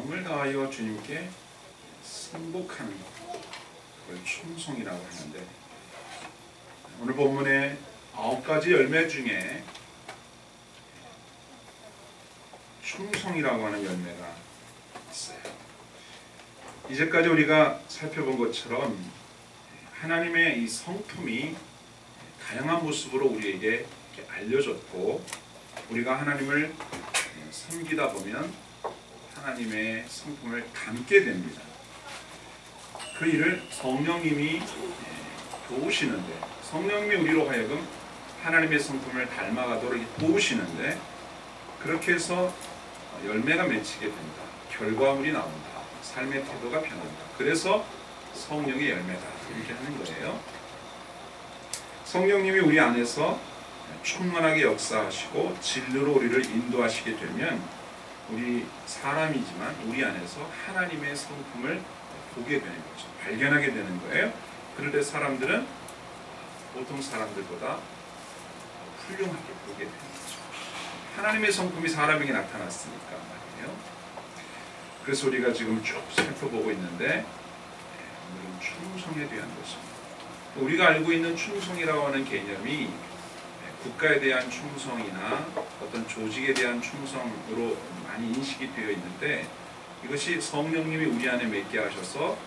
마음을 다하여 주님께 승복하는 것, 그걸 충성이라고 하는데, 오늘 본문의 9가지 열매 중에 충성이라고 하는 열매가 있어요. 이제까지 우리가 살펴본 것처럼 하나님의 이 성품이 다양한 모습으로 우리에게 알려졌고, 우리가 하나님을 섬기다 보면 하나님의 성품을 닮게 됩니다. 그 일을 성령님이 도우시는데, 성령님이 우리로 하여금 하나님의 성품을 닮아가도록 도우시는데, 그렇게 해서 열매가 맺히게 된다. 결과물이 나온다. 삶의 태도가 변한다. 그래서 성령의 열매다. 이렇게 하는 거예요. 성령님이 우리 안에서 충만하게 역사하시고 진리로 우리를 인도하시게 되면 우리 사람이지만 우리 안에서 하나님의 성품을 보게 되는 거죠. 발견하게 되는 거예요. 그럴 때 사람들은 보통 사람들보다 훌륭하게 보게 되는 거죠. 하나님의 성품이 사람에게 나타났으니까 말이에요. 그래서 우리가 지금 쭉 살펴보고 있는데, 오늘은 충성에 대한 것입니다. 우리가 알고 있는 충성이라고 하는 개념이 국가에 대한 충성이나 어떤 조직에 대한 충성으로 많이 인식이 되어 있는데, 이것이 성령님이 우리 안에 맺게 하셔서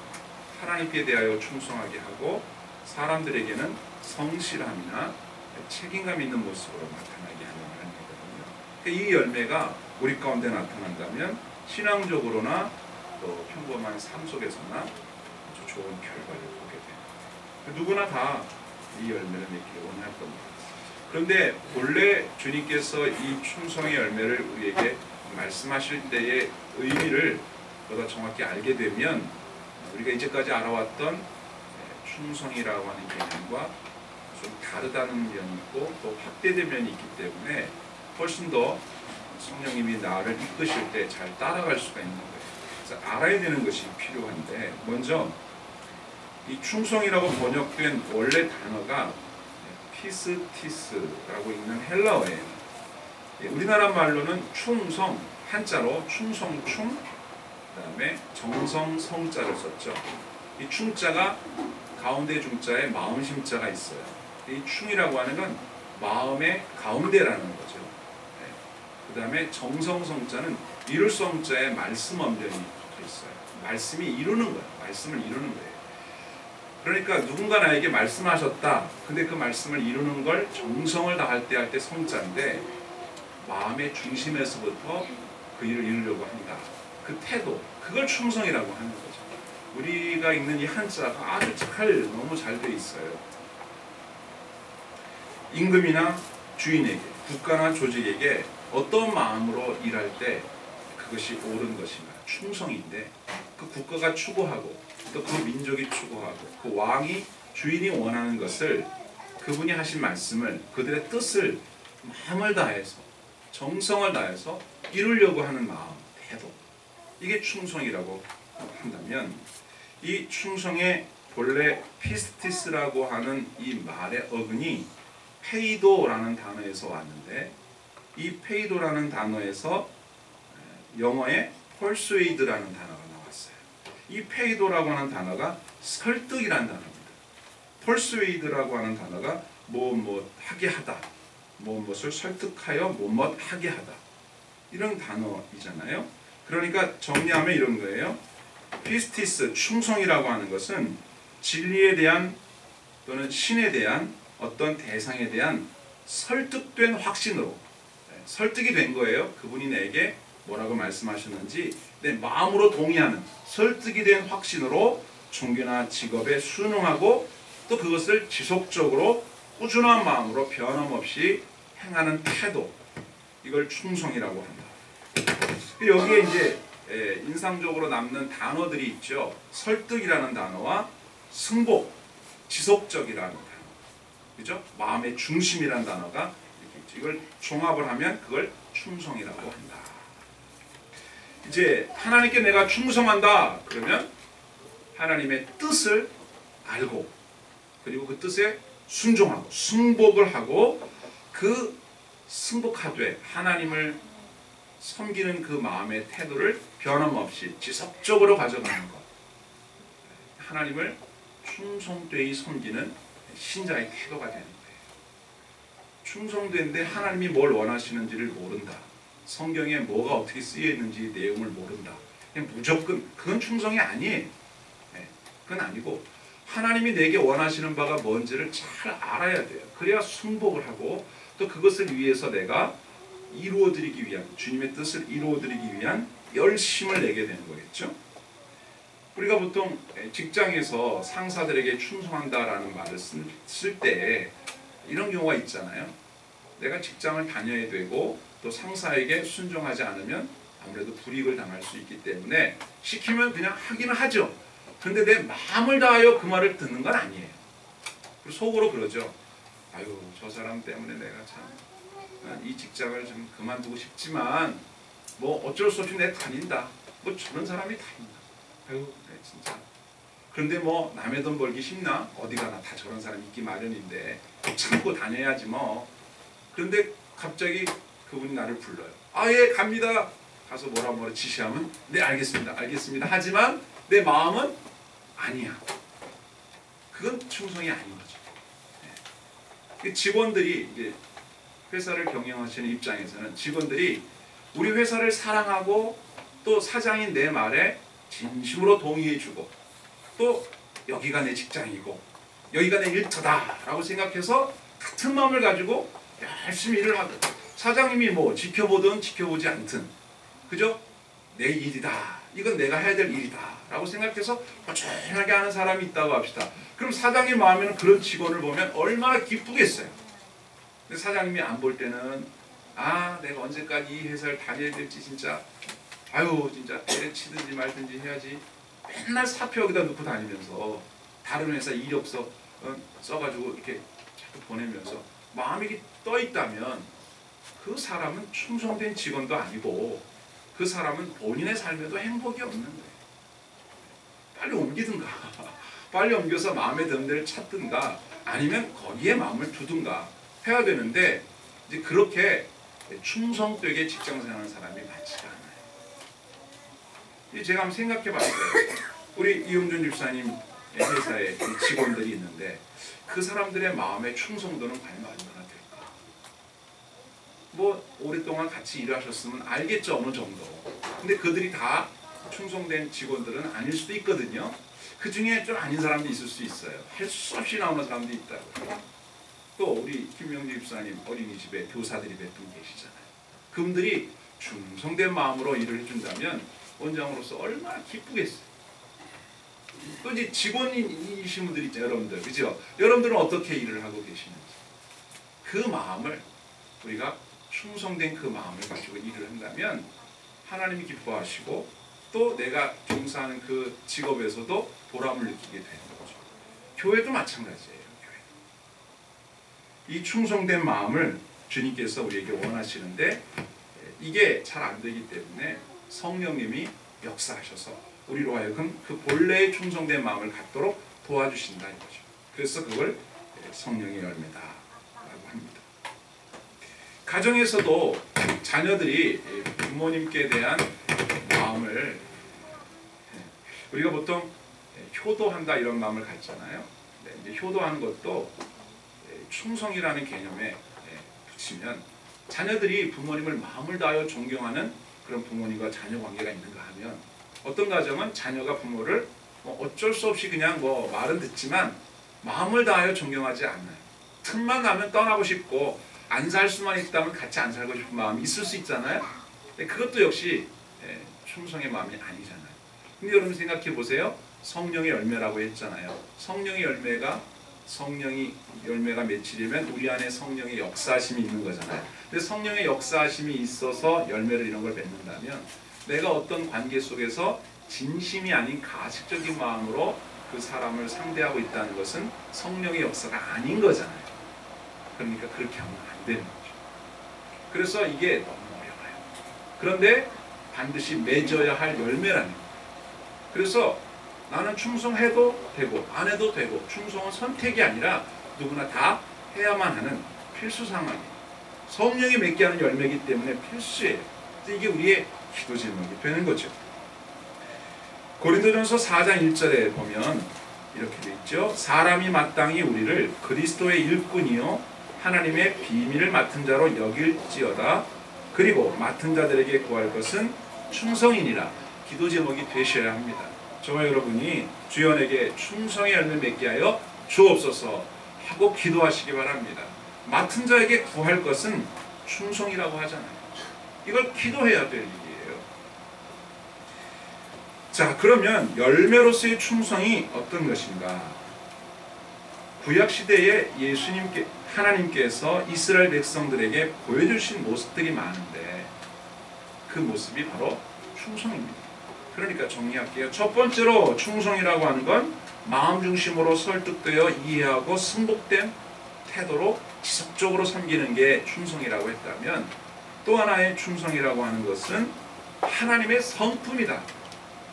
하나님께 대하여 충성하게 하고 사람들에게는 성실함이나 책임감 있는 모습으로 나타나게 하는 열매거든요. 이 열매가 우리 가운데 나타난다면 신앙적으로나 또 평범한 삶 속에서나 아주 좋은 결과를 보게 됩니다. 누구나 다 이 열매를 맺기를 원할 겁니다. 그런데 본래 주님께서 이 충성의 열매를 우리에게 말씀하실 때의 의미를 보다 정확히 알게 되면 우리가 이제까지 알아왔던 충성이라고 하는 개념과 좀 다르다는 면이 있고 또 확대된 면이 있기 때문에 훨씬 더 성령님이 나를 이끄실 때 잘 따라갈 수가 있는 거예요. 그래서 알아야 되는 것이 필요한데, 먼저 이 충성이라고 번역된 원래 단어가 피스티스라고 있는 헬라어예요. 우리나라 말로는 충성, 한자로 충성충, 그 다음에 정성성자를 썼죠. 이 충자가 가운데 중자에 마음심자가 있어요. 이 충이라고 하는 건 마음의 가운데라는 거죠. 그 다음에 정성성자는 이룰 성자에 말씀 엄전이 붙어 있어요. 말씀이 이루는 거예요. 말씀을 이루는 거예요. 그러니까 누군가 나에게 말씀하셨다. 근데 그 말씀을 이루는 걸 정성을 다할 때 할 때 성자인데, 마음의 중심에서부터 그 일을 이루려고 한다. 그 태도, 그걸 충성이라고 하는 거죠. 우리가 읽는 이 한자가 아주 너무 잘 돼 있어요. 임금이나 주인에게, 국가나 조직에게 어떤 마음으로 일할 때 그것이 옳은 것인가, 충성인데, 그 국가가 추구하고 또 그 민족이 추구하고 그 왕이, 주인이 원하는 것을, 그분이 하신 말씀을, 그들의 뜻을 마음을 다해서 정성을 다해서 이루려고 하는 마음, 태도, 이게 충성이라고 한다면, 이 충성의 본래 피스티스라고 하는 이 말의 어근이 페이도라는 단어에서 왔는데, 이 페이도라는 단어에서 영어에 persuade라는 단어가 나왔어요. 이 페이도라고 하는 단어가 설득이라는 단어입니다. persuade라고 하는 단어가 하게 하다, 무엇을 설득하여 하게 하다, 이런 단어이잖아요. 그러니까 정리하면 이런 거예요. 피스티스, 충성이라고 하는 것은 진리에 대한 또는 신에 대한 어떤 대상에 대한 설득된 확신으로, 설득이 된 거예요. 그분이 내게 뭐라고 말씀하셨는지 내 마음으로 동의하는, 설득이 된 확신으로 종교나 직업에 순응하고 또 그것을 지속적으로 꾸준한 마음으로 변함없이 행하는 태도, 이걸 충성이라고 한다. 여기에 이제 인상적으로 남는 단어들이 있죠. 설득이라는 단어와 승복, 지속적이라는 단어, 그죠? 마음의 중심이라는 단어가 이렇게 있죠. 이걸 종합을 하면 그걸 충성이라고 한다. 이제 하나님께 내가 충성한다 그러면 하나님의 뜻을 알고, 그리고 그 뜻에 순종하고 승복을 하고, 그 승복하되 하나님을 섬기는 그 마음의 태도를 변함없이 지속적으로 가져가는 것. 하나님을 충성되이 섬기는 신자의 태도가 되는 거예요. 충성되는데 하나님이 뭘 원하시는지를 모른다. 성경에 뭐가 어떻게 쓰여 있는지 내용을 모른다. 그냥 무조건 그건 충성이 아니에요. 그건 아니고 하나님이 내게 원하시는 바가 뭔지를 잘 알아야 돼요. 그래야 순복을 하고 또 그것을 위해서 내가 이루어드리기 위한 주님의 뜻을 이루어드리기 위한 열심을 내게 되는 거겠죠. 우리가 보통 직장에서 상사들에게 충성한다라는 말을 쓸 때 이런 경우가 있잖아요. 내가 직장을 다녀야 되고 또 상사에게 순종하지 않으면 아무래도 불이익을 당할 수 있기 때문에 시키면 그냥 하기는 하죠. 근데 내 마음을 다하여 그 말을 듣는 건 아니에요. 속으로 그러죠. 아유, 저 사람 때문에 내가 참 이 직장을 좀 그만두고 싶지만 뭐 어쩔 수 없이 내가 다닌다. 뭐 저런 사람이 다 있나. 아유, 진짜. 그런데 뭐 남의 돈 벌기 쉽나? 어디 가나 다 저런 사람 있기 마련인데 참고 다녀야지 뭐. 그런데 갑자기 그분이 나를 불러요. 아, 예, 갑니다. 가서 뭐라 지시하면 네, 알겠습니다. 알겠습니다. 하지만 내 마음은 아니야. 그건 충성이 아닌 거죠. 네. 직원들이 이제 회사를 경영하시는 입장에서는 직원들이 우리 회사를 사랑하고 또 사장인 내 말에 진심으로 동의해주고 또 여기가 내 직장이고 여기가 내 일터다 라고 생각해서 같은 마음을 가지고 열심히 일을 하든 사장님이 뭐 지켜보든 지켜보지 않든 그죠? 내 일이다. 이건 내가 해야 될 일이다 라고 생각해서 꾸준하게 하는 사람이 있다고 합시다. 그럼 사장님 마음에는 그런 직원을 보면 얼마나 기쁘겠어요. 근데 사장님이 안 볼 때는 아, 내가 언제까지 이 회사를 다녀야 될지 진짜 아유, 진짜 때려치든지 말든지 해야지. 맨날 사표 여기다 넣고 다니면서 다른 회사 이력서 써가지고 이렇게 자꾸 보내면서 마음이 떠 있다면 그 사람은 충성된 직원도 아니고 그 사람은 본인의 삶에도 행복이 없는 거예요. 빨리 옮기든가 빨리 옮겨서 마음에 드는 데를 찾든가 아니면 거기에 마음을 두든가 해야 되는데 이제 그렇게 충성되게 직장생활하는 사람이 많지가 않아요. 제가 한번 생각해 봤어요. 우리 이용준 집사님 회사에 직원들이 있는데 그 사람들의 마음의 충성도는 과연 얼마나 될까? 뭐 오랫동안 같이 일하셨으면 알겠죠, 어느 정도. 근데 그들이 다 충성된 직원들은 아닐 수도 있거든요. 그 중에 좀 아닌 사람도 있을 수 있어요. 할 수 없이 나오는 사람도 있다고. 또 우리 김명주 집사님 어린이집에 교사들이 몇 분 계시잖아요. 그분들이 충성된 마음으로 일을 해준다면 원장으로서 얼마나 기쁘겠어요. 또 이제 직원이신 분들 있잖아요, 여러분들, 그죠? 여러분들은 어떻게 일을 하고 계시는지 그 마음을 우리가 충성된 그 마음을 가지고 일을 한다면 하나님이 기뻐하시고 또 내가 종사하는 그 직업에서도 보람을 느끼게 되는 거죠. 교회도 마찬가지예요. 이 충성된 마음을 주님께서 우리에게 원하시는데 이게 잘 안 되기 때문에 성령님이 역사하셔서 우리로 하여금 그 본래의 충성된 마음을 갖도록 도와주신다 이거죠. 그래서 그걸 성령의 열매다라고 합니다. 가정에서도 자녀들이 부모님께 대한 마음을 우리가 보통 효도한다 이런 마음을 갖잖아요. 이제 효도하는 것도 충성이라는 개념에 붙이면 자녀들이 부모님을 마음을 다하여 존경하는 그런 부모님과 자녀 관계가 있는가 하면 어떤 가정은 자녀가 부모를 어쩔 수 없이 그냥 뭐 말은 듣지만 마음을 다하여 존경하지 않아요. 틈만 나면 떠나고 싶고 안 살 수만 있다면 같이 안 살고 싶은 마음이 있을 수 있잖아요. 근데 그것도 역시 충성의 마음이 아니잖아요. 근데 여러분 생각해 보세요. 성령의 열매라고 했잖아요. 성령의 열매가 맺히려면 우리 안에 성령의 역사하심이 있는 거잖아요. 근데 성령의 역사하심이 있어서 열매를 이런 걸 맺는다면 내가 어떤 관계 속에서 진심이 아닌 가식적인 마음으로 그 사람을 상대하고 있다는 것은 성령의 역사가 아닌 거잖아요. 그러니까 그렇게 하면 안 되는 거죠. 그래서 이게 너무 어려워요. 그런데 반드시 맺어야 할 열매라는 거예요. 그래서 나는 충성해도 되고 안 해도 되고 충성은 선택이 아니라 누구나 다 해야만 하는 필수 상황이에요. 성령이 맺게 하는 열매이기 때문에 필수예요. 이게 우리의 기도 제목이 되는 거죠. 고린도전서 4장 1절에 보면 이렇게 되어 있죠. 사람이 마땅히 우리를 그리스도의 일꾼이요 하나님의 비밀을 맡은 자로 여길지어다. 그리고 맡은 자들에게 구할 것은 충성이니라. 기도 제목이 되셔야 합니다. 저와 여러분이 주연에게 충성의 열매 맺게 하여 주옵소서 하고 기도하시기 바랍니다. 맡은 자에게 구할 것은 충성이라고 하잖아요. 이걸 기도해야 될 일이에요. 자, 그러면 열매로서의 충성이 어떤 것인가? 구약시대에 하나님께서 이스라엘 백성들에게 보여주신 모습들이 많은데 그 모습이 바로 충성입니다. 그러니까 정리할게요. 첫 번째로 충성이라고 하는 건 마음 중심으로 설득되어 이해하고 승복된 태도로 지속적으로 섬기는 게 충성이라고 했다면, 또 하나의 충성이라고 하는 것은 하나님의 성품이다.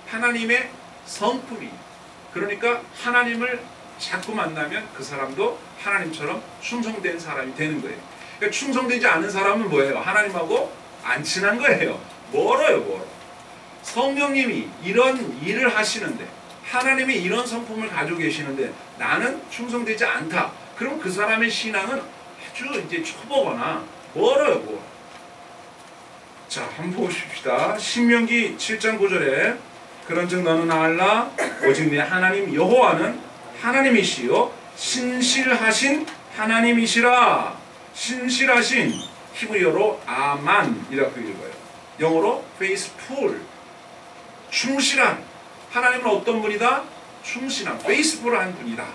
하나님의 성품이, 그러니까 하나님을 자꾸 만나면 그 사람도 하나님처럼 충성된 사람이 되는 거예요. 그러니까 충성되지 않은 사람은 뭐예요? 하나님하고 안 친한 거예요. 멀어요, 멀어. 성령님이 이런 일을 하시는데, 하나님이 이런 성품을 가지고 계시는데 나는 충성되지 않다. 그럼 그 사람의 신앙은 아주 이제 초보거나 멀어요, 멀어. 자, 한번 보십시다. 신명기 7장 9절에 그런즉 너는 알라 오직 내 하나님 여호와는 하나님이시요 신실하신 하나님이시라. 신실하신, 히브리어로 아만이라고 읽어요. 영어로 faithful, 충실한. 하나님은 어떤 분이다? 충실한, faithful한 분이다.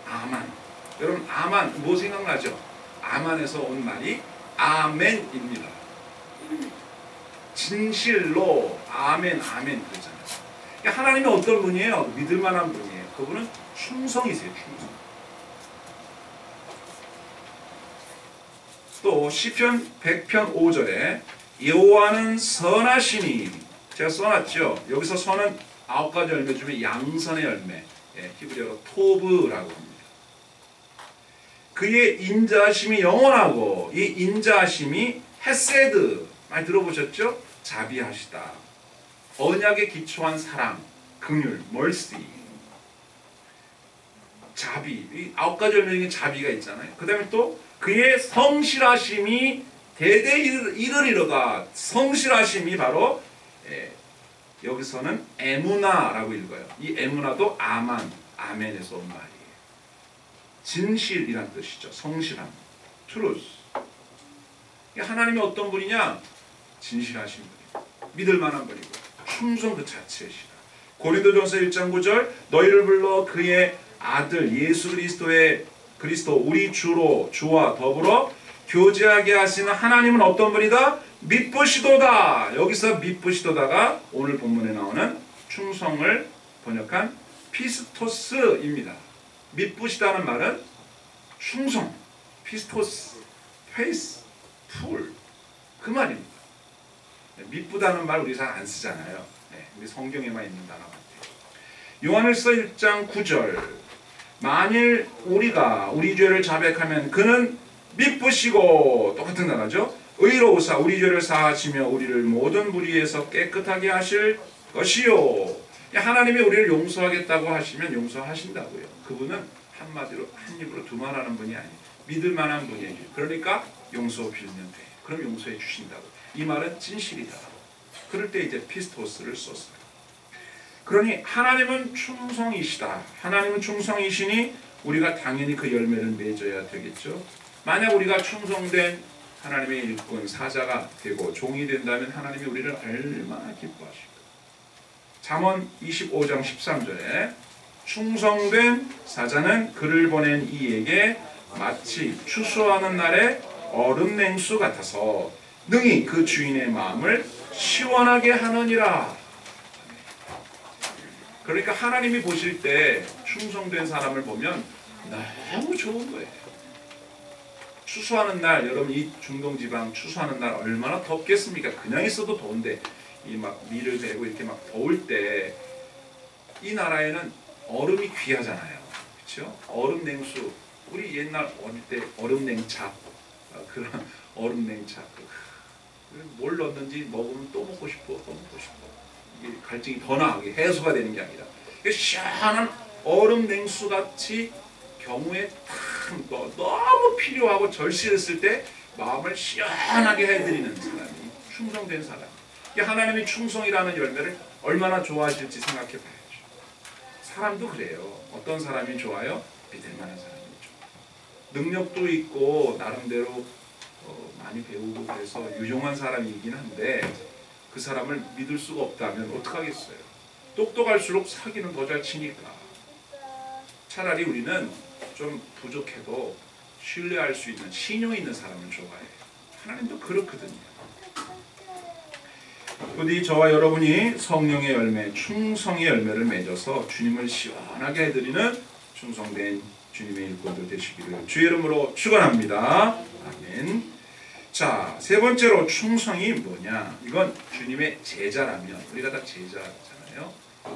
아만. 여러분, 아만 뭐 생각나죠? 아만에서 온 말이 아멘입니다. 진실로 아멘 아멘 그러잖아요. 그러니까 하나님이 어떤 분이에요? 믿을 만한 분이에요. 그분은 충성이세요. 충성. 또 시편 100편 5절에 여호와는 선하시니, 제가 써놨죠. 여기서 선은 9가지 열매 중에 양선의 열매, 히브리어로 토브라고 합니다. 그의 인자하심이 영원하고, 이 인자하심이 헤세드, 많이 들어보셨죠? 자비하시다. 언약에 기초한 사랑, 긍휼, mercy. 자비, 이 9가지 열매 중에 자비가 있잖아요. 그 다음에 또 그의 성실하심이 대대 이르리로다. 성실하심이 바로 여기서는 에무나라고 읽어요. 이 에무나도 아만, 아멘에서 온 말이에요. 진실이란 뜻이죠. 성실함, truth. 하나님이 어떤 분이냐? 진실하신 분이고 믿을 만한 분이고 충성 그 자체이시다. 고린도전서 1장 9절 너희를 불러 그의 아들 예수 그리스도 우리 주와 더불어 교제하게 하시는 하나님은 어떤 분이다? 미쁘시도다. 여기서 미쁘시도다가 오늘 본문에 나오는 충성을 번역한 피스토스입니다. 미쁘시다는 말은 충성, 피스토스, 페이스, 풀, 그 말입니다. 미쁘다는 말 우리 잘 안 쓰잖아요. 우리 성경에만 있는 단어 같아요. 요한일서 1장 9절 만일 우리가 우리 죄를 자백하면 그는 미쁘시고, 똑같은 단어죠. 의로우사 우리 죄를 사하시며 우리를 모든 불의에서 깨끗하게 하실 것이요. 하나님이 우리를 용서하겠다고 하시면 용서하신다고요. 그분은 한마디로 한 입으로 두말하는 분이 아니에요. 믿을 만한 분이에요. 그러니까 용서 빌면 돼. 그럼 용서해 주신다고. 이 말은 진실이다. 그럴 때 이제 피스토스를 썼어요. 그러니 하나님은 충성이시다. 하나님은 충성이시니 우리가 당연히 그 열매를 맺어야 되겠죠. 만약 우리가 충성된 하나님의 일꾼, 사자가 되고 종이 된다면 하나님이 우리를 얼마나 기뻐하실까. 잠언 25장 13절에 충성된 사자는 그를 보낸 이에게 마치 추수하는 날의 얼음 냉수 같아서 능히 그 주인의 마음을 시원하게 하느니라. 그러니까 하나님이 보실 때 충성된 사람을 보면 너무 좋은 거예요. 추수하는 날, 여러분 이 중동지방 추수하는 날 얼마나 덥겠습니까? 그냥 있어도 더운데 이 막 밀을 베고 이렇게 막 더울 때 이 나라에는 얼음이 귀하잖아요. 그렇죠? 얼음 냉수, 우리 옛날 어릴 때 얼음 냉차, 그런 얼음 냉차 뭘 넣었는지 먹으면 또 먹고 싶어, 또 먹고 싶어. 이게 갈증이 더 나게 해소가 되는 게 아니라 시원한 얼음 냉수같이 경우에 너무 필요하고 절실했을 때 마음을 시원하게 해드리는 사람이 충성된 사람. 하나님이 충성이라는 열매를 얼마나 좋아하실지 생각해 봐야죠. 사람도 그래요. 어떤 사람이 좋아요? 믿을 만한 사람이 좋아요. 능력도 있고 나름대로 많이 배우고 그래서 유용한 사람이긴 한데 그 사람을 믿을 수가 없다면 어떡하겠어요? 똑똑할수록 사기는 더 잘 치니까. 차라리 우리는 좀 부족해도 신뢰할 수 있는 신용 있는 사람을 좋아해요. 하나님도 그렇거든요. 부디 저와 여러분이 성령의 열매, 충성의 열매를 맺어서 주님을 시원하게 해드리는 충성된 주님의 일꾼들 되시기를 주의 이름으로 축원합니다. 아멘. 자, 세 번째로 충성이 뭐냐? 이건 주님의 제자라면, 우리가 다 제자잖아요.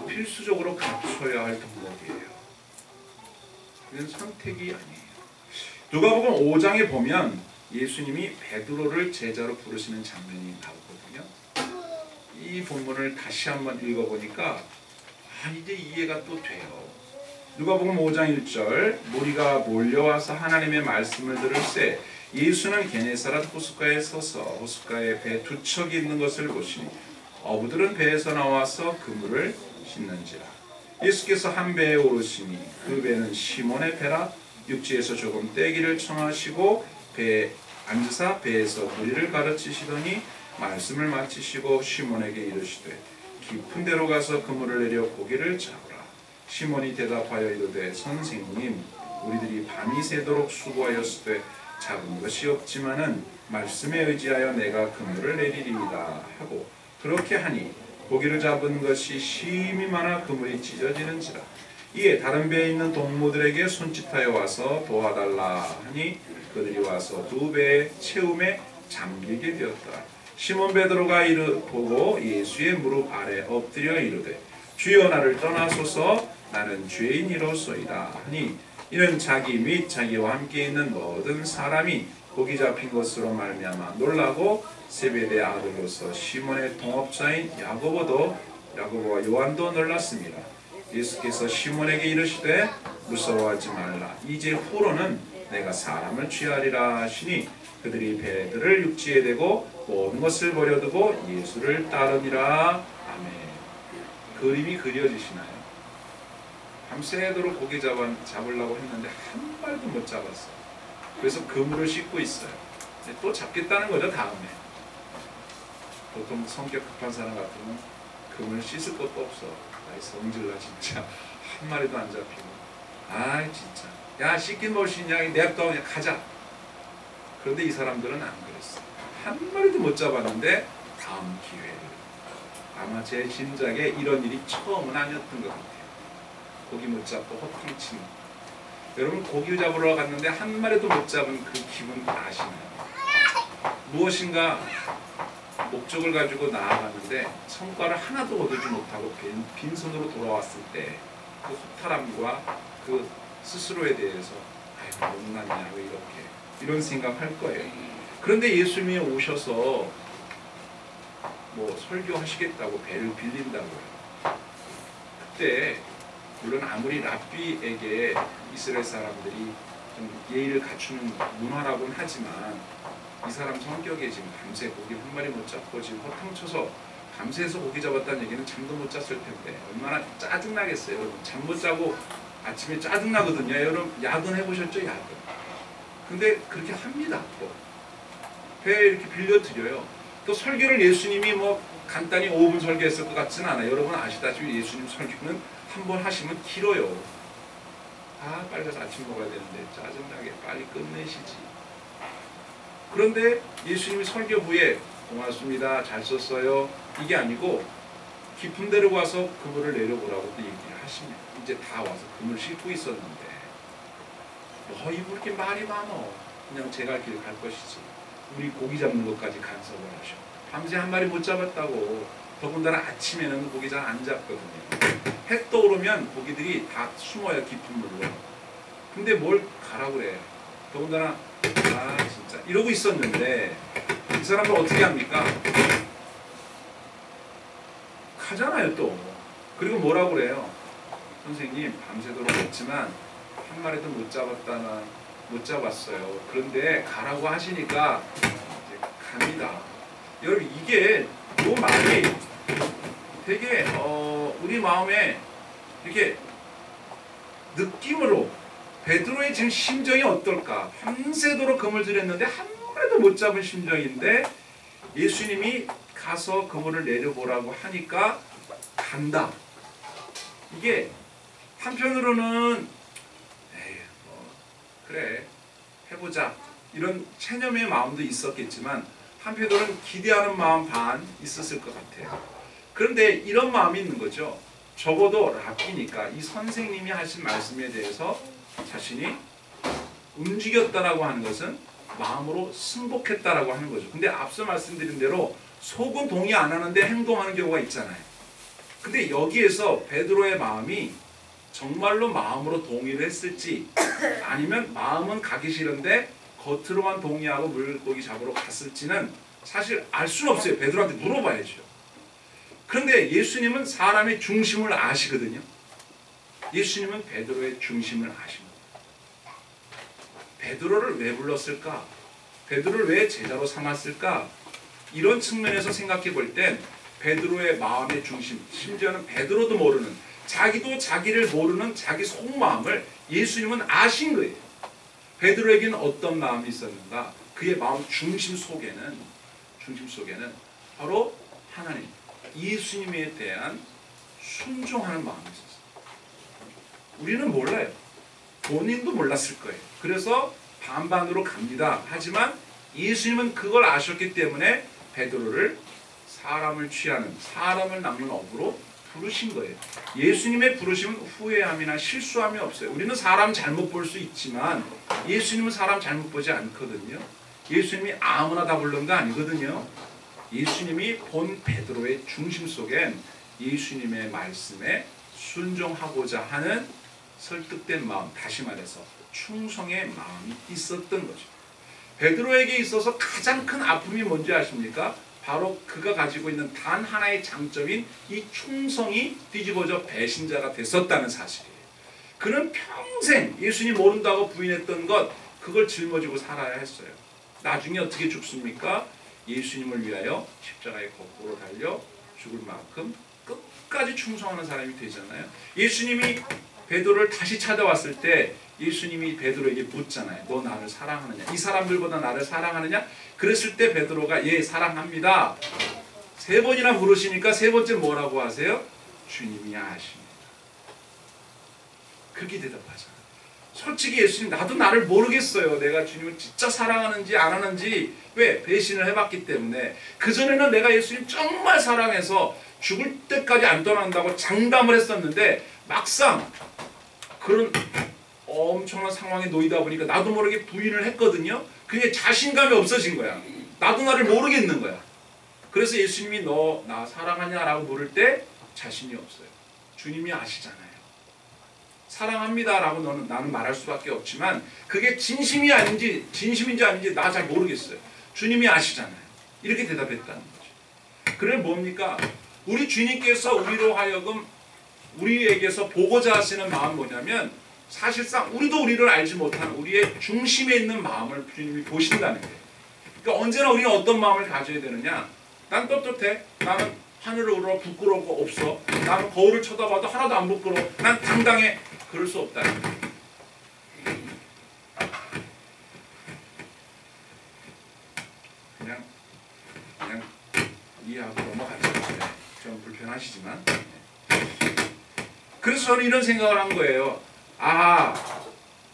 필수적으로 갖춰야 할 덕목이에요. 이건 선택이 아니에요. 누가복음 5장에 보면 예수님이 베드로를 제자로 부르시는 장면이 나오거든요. 이 본문을 다시 한번 읽어보니까 이제 이해가 또 돼요. 누가복음 5장 1절 무리가 몰려와서 하나님의 말씀을 들을새 예수는 게네사렛 호숫가에 서서 호숫가에 배 두 척이 있는 것을 보시니 어부들은 배에서 나와서 그물을 씻는지라. 예수께서 한 배에 오르시니 그 배는 시몬의 배라. 육지에서 조금 떼기를 청하시고 배에 앉으사 배에서 무리를 가르치시더니 말씀을 마치시고 시몬에게 이르시되 깊은 데로 가서 그물을 내려 고기를 잡으라. 시몬이 대답하여 이르되 선생님 우리들이 밤이 새도록 수고하였으되 잡은 것이 없지만은 말씀에 의지하여 내가 그물을 내리리이다 하고 그렇게 하니 고기를 잡은 것이 심히 많아 그물이 찢어지는지라. 이에 다른 배에 있는 동무들에게 손짓하여 와서 도와달라 하니 그들이 와서 두 배의 채움에 잠기게 되었더라. 시몬 베드로가 이를 보고 예수의 무릎 아래 엎드려 이르되 주여 나를 떠나소서 나는 죄인이로소이다 하니 이는 자기 및 자기와 함께 있는 모든 사람이 고기 잡힌 것으로 말미암아 놀라고 세베대 아들로서 시몬의 동업자인 야고보와 요한도 놀랐습니다. 예수께서 시몬에게 이르시되 무서워하지 말라. 이제 후로는 내가 사람을 취하리라 하시니 그들이 배들을 육지에 대고 모든 것을 버려두고 예수를 따르니라. 아멘. 그림이 그려지시나요? 밤새도록 고기 잡으려고 했는데 한 마리도 못 잡았어요. 그래서 그물을 씻고 있어요. 또 잡겠다는 거죠, 다음에. 보통 성격 급한 사람 같으면 그물 씻을 것도 없어. 아이 성질나 진짜. 한 마리도 안 잡히고. 아이 진짜. 야 씻긴 뭘 씻냐. 냅둬 그냥 가자. 그런데 이 사람들은 안 그랬어요. 한 마리도 못 잡았는데 다음 기회를. 아마 제 짐작에 이런 일이 처음은 아니었던 것 같아요. 고기 못 잡고 허탕치는. 여러분 고기 잡으러 갔는데 한 마리도 못 잡은 그 기분 아시나요? 무엇인가 목적을 가지고 나아갔는데 성과를 하나도 거두지 못하고 빈손으로 돌아왔을 때 그 허탈함과 그 스스로에 대해서 아이고 못났냐 왜 이렇게 이런 생각할 거예요. 그런데 예수님이 오셔서 뭐 설교하시겠다고 배를 빌린다고요. 그때 물론 아무리 랍비에게 이스라엘 사람들이 좀 예의를 갖추는 문화라고는 하지만 이 사람 성격에 지금 밤새 고기 한 마리 못 잡고 지금 허탕쳐서 밤새서 고기 잡았다는 얘기는 잠도 못 잤을 텐데 얼마나 짜증나겠어요. 여러분 잠 못 자고 아침에 짜증나거든요. 여러분 야근 해보셨죠? 야근. 근데 그렇게 합니다. 또 배 이렇게 빌려드려요. 또 설교를 예수님이 뭐 간단히 5분 설교했을 것 같지는 않아요. 여러분 아시다시피 예수님 설교는 한 번 하시면 길어요. 빨리 가서 아침 먹어야 되는데 짜증나게 빨리 끝내시지. 그런데 예수님이 설교 후에 고맙습니다. 잘 썼어요. 이게 아니고 깊은 데로 가서 그물을 내려보라고 또 얘기를 하십니다. 이제 다 와서 그물 싣고 있었는데 너희 왜 이렇게 말이 많어. 그냥 제 갈 길 갈 것이지. 우리 고기 잡는 것까지 간섭을 하셔. 밤새 한 마리 못 잡았다고. 더군다나 아침에는 고기 잘 안 잡거든요. 해 떠오르면 고기들이 다 숨어요. 깊은 물로. 근데 뭘 가라 그래. 더군다나 진짜 이러고 있었는데 사람들 어떻게 합니까? 가잖아요 또. 그리고 뭐라고 그래요? 선생님 밤새도록 했지만 한 마리도 못 잡았다나 못 잡았어요. 그런데 가라고 하시니까 이제 갑니다. 여러분 이게 요 말이 되게 우리 마음에 이렇게 느낌으로 베드로의 지금 심정이 어떨까? 밤새도록 그물 들였는데 한 마리도 못 잡은 심정인데 예수님이 가서 그물을 내려보라고 하니까 간다. 이게 한편으로는 에이, 그래 해보자 이런 체념의 마음도 있었겠지만 한편으로는 기대하는 마음 반 있었을 것 같아요. 그런데 이런 마음이 있는 거죠. 적어도 랍비니까 이 선생님이 하신 말씀에 대해서 자신이 움직였다라고 하는 것은 마음으로 승복했다라고 하는 거죠. 근데 앞서 말씀드린 대로 속은 동의 안 하는데 행동하는 경우가 있잖아요. 근데 여기에서 베드로의 마음이 정말로 마음으로 동의를 했을지 아니면 마음은 가기 싫은데 겉으로만 동의하고 물고기 잡으러 갔을지는 사실 알 수는 없어요. 베드로한테 물어봐야죠. 그런데 예수님은 사람의 중심을 아시거든요. 예수님은 베드로의 중심을 아십니다. 베드로를 왜 불렀을까? 베드로를 왜 제자로 삼았을까? 이런 측면에서 생각해 볼 땐 베드로의 마음의 중심, 심지어는 베드로도 모르는, 자기도 자기를 모르는 자기 속마음을 예수님은 아신 거예요. 베드로에게는 어떤 마음이 있었는가? 그의 마음 중심 속에는 바로 하나님, 예수님에 대한 순종하는 마음이 있었어요. 우리는 몰라요. 본인도 몰랐을 거예요. 그래서 반반으로 갑니다. 하지만 예수님은 그걸 아셨기 때문에 베드로를 사람을 취하는, 사람을 낚는 업으로 부르신 거예요. 예수님의 부르심은 후회함이나 실수함이 없어요. 우리는 사람 잘못 볼 수 있지만 예수님은 사람 잘못 보지 않거든요. 예수님이 아무나 다 부른 거 아니거든요. 예수님이 본 베드로의 중심 속엔 예수님의 말씀에 순종하고자 하는 설득된 마음, 다시 말해서 충성의 마음이 있었던 거죠. 베드로에게 있어서 가장 큰 아픔이 뭔지 아십니까? 바로 그가 가지고 있는 단 하나의 장점인 이 충성이 뒤집어져 배신자가 됐었다는 사실이에요. 그는 평생 예수님 모른다고 부인했던 것, 그걸 짊어지고 살아야 했어요. 나중에 어떻게 죽습니까? 예수님을 위하여 십자가에 거꾸로 달려 죽을 만큼 끝까지 충성하는 사람이 되잖아요. 예수님이 베드로를 다시 찾아왔을 때 예수님이 베드로에게 묻잖아요. 너 나를 사랑하느냐? 이 사람들보다 나를 사랑하느냐? 그랬을 때 베드로가 예, 사랑합니다. 3번이나 물으시니까 3번째 뭐라고 하세요? 주님이 아십니다. 그렇게 대답하잖아요. 솔직히 예수님, 나도 나를 모르겠어요. 내가 주님을 진짜 사랑하는지 안 하는지. 왜? 배신을 해봤기 때문에. 그전에는 내가 예수님 정말 사랑해서 죽을 때까지 안 떠난다고 장담을 했었는데 막상 그런 엄청난 상황에 놓이다 보니까 나도 모르게 부인을 했거든요. 그게 자신감이 없어진 거야. 나도 나를 모르겠는 거야. 그래서 예수님이 너 나 사랑하냐? 라고 물을 때 자신이 없어요. 주님이 아시잖아요. 사랑합니다 라고 나는 말할 수밖에 없지만 그게 진심인지 아닌지 나 잘 모르겠어요. 주님이 아시잖아요. 이렇게 대답했다는 거죠. 그래 뭡니까? 우리 주님께서 우리로 하여금 우리에게서 보고자 하시는 마음은 뭐냐면 사실상 우리도 우리를 알지 못하는 우리의 중심에 있는 마음을 주님이 보신다는 거예요. 그러니까 언제나 우리는 어떤 마음을 가져야 되느냐? 난 떳떳해. 나는 하늘을 우러러 부끄러울 거 없어. 나는 거울을 쳐다봐도 하나도 안 부끄러워. 난 당당해. 그럴 수 없다는 거예요. 그냥 이해하고 넘어가죠. 좀 불편하시지만. 그래서 저는 이런 생각을 한 거예요. 아,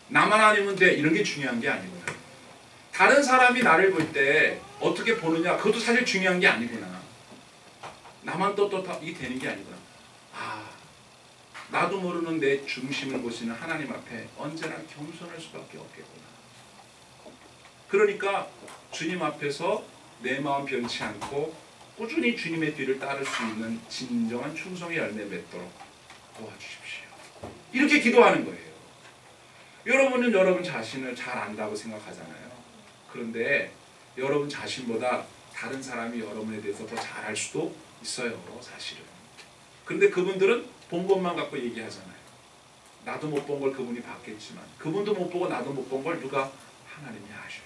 나만 아니면 돼. 이런 게 중요한 게 아니구나. 다른 사람이 나를 볼 때 어떻게 보느냐, 그것도 사실 중요한 게 아니구나. 나만 떳떳하게 되는 게 아니구나. 아, 나도 모르는 내 중심을 보시는 하나님 앞에 언제나 겸손할 수밖에 없겠구나. 그러니까 주님 앞에서 내 마음 변치 않고 꾸준히 주님의 뒤를 따를 수 있는 진정한 충성의 열매 맺도록 도와주십시오. 이렇게 기도하는 거예요. 여러분은 여러분 자신을 잘 안다고 생각하잖아요. 그런데 여러분 자신보다 다른 사람이 여러분에 대해서 더 잘할 수도 있어요, 사실은. 그런데 그분들은 본 것만 갖고 얘기하잖아요. 나도 못 본 걸 그분이 봤겠지만, 그분도 못 보고 나도 못 본 걸 누가? 하나님이 아셔요.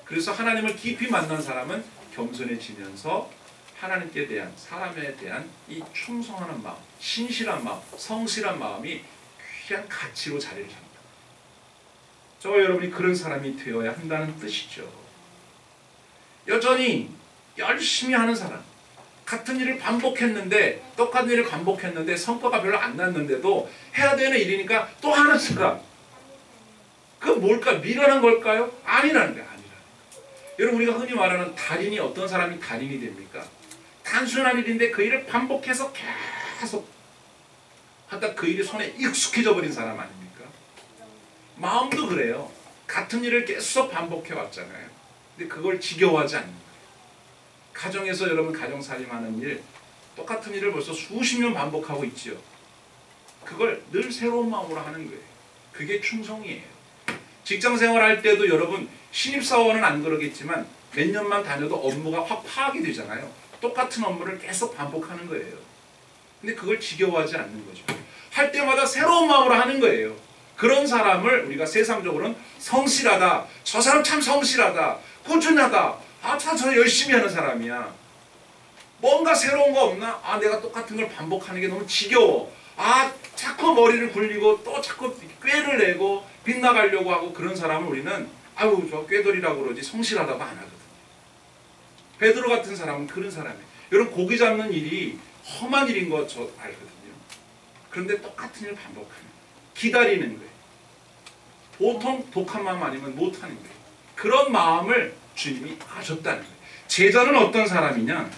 그래서 하나님을 깊이 만난 사람은 겸손해지면서 하나님께 대한, 사람에 대한 이 충성하는 마음, 신실한 마음, 성실한 마음이 귀한 가치로 자리를 잡니다. 저와 여러분이 그런 사람이 되어야 한다는 뜻이죠. 여전히 열심히 하는 사람, 같은 일을 반복했는데, 똑같은 일을 반복했는데 성과가 별로 안 났는데도 해야 되는 일이니까 또 하는 사람, 그건 뭘까? 미련한 걸까요? 아니라는 거예요. 아니라는 거예요. 여러분, 우리가 흔히 말하는 달인이, 어떤 사람이 달인이 됩니까? 단순한 일인데 그 일을 반복해서 계속 하다 그 일이 손에 익숙해져 버린 사람 아닙니까? 마음도 그래요. 같은 일을 계속 반복해 왔잖아요. 근데 그걸 지겨워하지 않는 거예요. 가정에서 여러분 가정살림하는 일, 똑같은 일을 벌써 수십 년 반복하고 있지요. 그걸 늘 새로운 마음으로 하는 거예요. 그게 충성이에요. 직장생활 할 때도 여러분, 신입사원은 안 그러겠지만 몇 년만 다녀도 업무가 확 파악이 되잖아요. 똑같은 업무를 계속 반복하는 거예요. 근데 그걸 지겨워하지 않는 거죠. 할 때마다 새로운 마음으로 하는 거예요. 그런 사람을 우리가 세상적으로는 성실하다, 저 사람 참 성실하다, 꾸준하다, 참 저 열심히 하는 사람이야. 뭔가 새로운 거 없나? 내가 똑같은 걸 반복하는 게 너무 지겨워. 자꾸 머리를 굴리고 또 자꾸 꾀를 내고 빗나가려고 하고, 그런 사람을 우리는 아유 저 꾀돌이라고 그러지 성실하다고 안 하거든요. 베드로 같은 사람은 그런 사람이에요. 여러분, 고기 잡는 일이 험한 일인 거 저 알거든요. 그런데 똑같은 일을 반복하는 거예요. 기다리는 거예요. 보통 독한 마음 아니면 못하는 거예요. 그런 마음을 주님이 아셨다는 거예요. 제자는 어떤 사람이냐?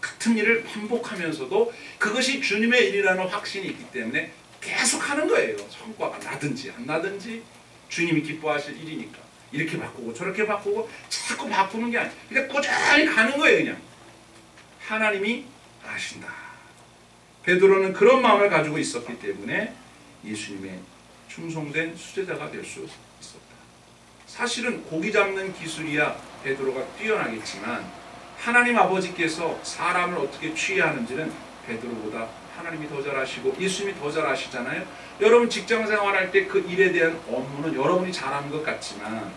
같은 일을 반복하면서도 그것이 주님의 일이라는 확신이 있기 때문에 계속 하는 거예요. 성과가 나든지 안 나든지 주님이 기뻐하실 일이니까. 이렇게 바꾸고 저렇게 바꾸고 자꾸 바꾸는 게 아니에요. 그냥 꾸준히 가는 거예요. 그냥 하나님이 아신다. 베드로는 그런 마음을 가지고 있었기 때문에 예수님의 충성된 수제자가 될 수 있었다. 사실은 고기 잡는 기술이야 베드로가 뛰어나겠지만, 하나님 아버지께서 사람을 어떻게 취하는지는 베드로보다 하나님이 더 잘하시고 예수님이 더 잘하시잖아요. 여러분, 직장생활할 때 그 일에 대한 업무는 여러분이 잘하는 것 같지만,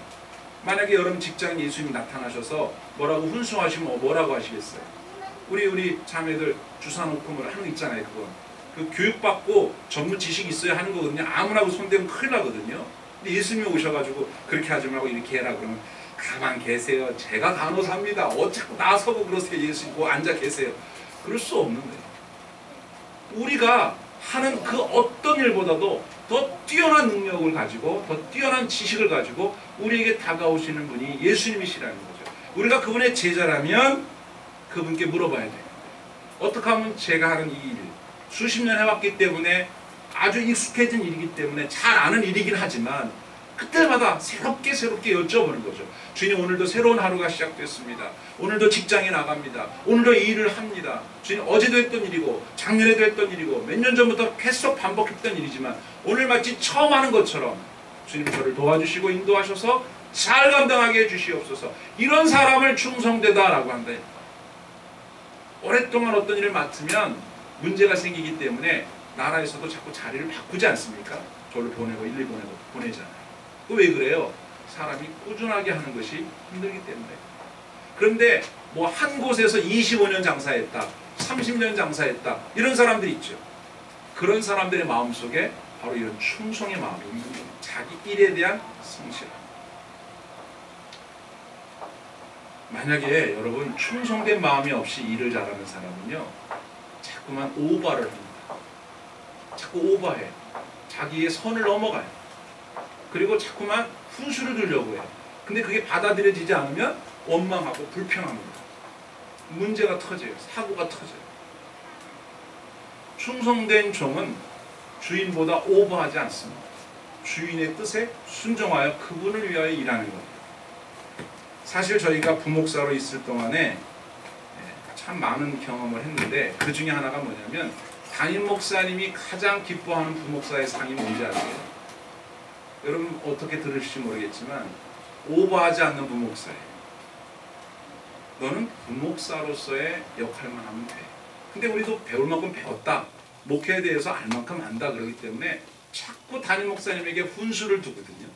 만약에 여러분 직장 예수님이 나타나셔서 뭐라고 훈수하시면 뭐라고 하시겠어요? 우리 자매들 주사 놓고 뭐 하는 거 있잖아요. 그 교육받고 전문 지식이 있어야 하는 거거든요. 아무나 손대면 큰일 나거든요. 근데 예수님이 오셔가지고 그렇게 하지 말고 이렇게 해라 그러면 가만 계세요. 제가 간호사입니다. 어차피 나서고 그러세요. 예수님 앉아 계세요. 그럴 수 없는 거예요. 우리가 하는 그 어떤 일보다도 더 뛰어난 능력을 가지고, 더 뛰어난 지식을 가지고 우리에게 다가오시는 분이 예수님이시라는 거죠. 우리가 그분의 제자라면 그분께 물어봐야 돼요. 어떻게 하면 제가 하는 이 일, 수십 년 해왔기 때문에 아주 익숙해진 일이기 때문에 잘 아는 일이긴 하지만, 그때마다 새롭게 여쭤보는 거죠. 주님, 오늘도 새로운 하루가 시작됐습니다. 오늘도 직장에 나갑니다. 오늘도 이 일을 합니다. 주님, 어제도 했던 일이고 작년에도 했던 일이고 몇 년 전부터 계속 반복했던 일이지만 오늘 마치 처음 하는 것처럼 주님 저를 도와주시고 인도하셔서 잘 감당하게 해주시옵소서. 이런 사람을 충성되다라고 한다. 오랫동안 어떤 일을 맡으면 문제가 생기기 때문에 나라에서도 자꾸 자리를 바꾸지 않습니까? 저를 보내고 일일 보내잖아요. 왜 그래요? 사람이 꾸준하게 하는 것이 힘들기 때문에. 그런데 뭐 한 곳에서 25년 장사했다, 30년 장사했다, 이런 사람들이 있죠. 그런 사람들의 마음속에 바로 이런 충성의 마음이 있는 거예요. 자기 일에 대한 성실. 만약에 여러분 충성된 마음이 없이 일을 잘하는 사람은요, 자꾸만 오버를 합니다. 자꾸 오버해. 자기의 선을 넘어가요. 그리고 자꾸만 훈수를 두려고 해요. 근데 그게 받아들여지지 않으면 원망하고 불평합니다. 문제가 터져요. 사고가 터져요. 충성된 종은 주인보다 오버하지 않습니다. 주인의 뜻에 순종하여 그분을 위하여 일하는 겁니다. 사실 저희가 부목사로 있을 동안에 참 많은 경험을 했는데, 그 중에 하나가 뭐냐면, 담임 목사님이 가장 기뻐하는 부목사의 상이 뭔지 아세요? 여러분 어떻게 들으실지 모르겠지만 오버하지 않는 부목사예요. 너는 부목사로서의 역할만 하면 돼. 근데 우리도 배울 만큼 배웠다. 목회에 대해서 알 만큼 안다. 그러기 때문에 자꾸 담임 목사님에게 훈수를 두거든요.